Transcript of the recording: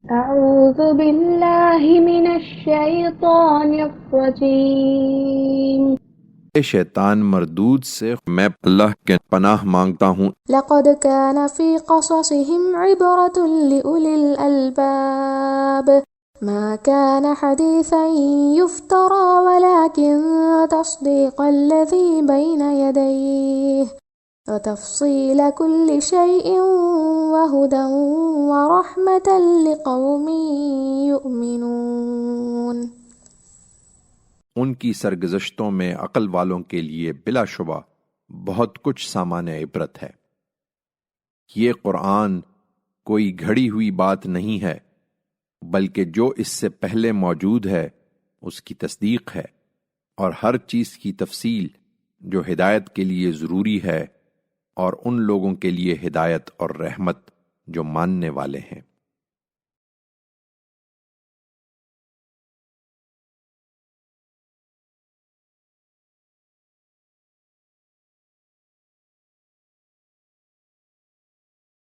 أعوذ بالله من الشيطان الرجيم شیطان مردود سے میں اللہ کے پناہ مانگتا ہوں۔ لقد كان في قصصهم عبرة لأولي الألباب ما كان حديثا يفترى ولكن تصديق الذي بين يديه وتفصيل كل شيء وهدى ورحمة لقوم يؤمنون۔ ان کی سرگزشتوں میں عقل والوں کے لیے بلا شبہ بہت کچھ سامان عبرت ہے۔ یہ قرآن کوئی گھڑی ہوئی بات نہیں ہے، بلکہ جو اس سے پہلے موجود ہے اس کی تصدیق ہے، اور ہر چیز کی تفصیل جو ہدایت کے لیے ضروری ہے، اور ان لوگوں کے لیے ہدایت اور رحمت جو ماننے والے ہیں۔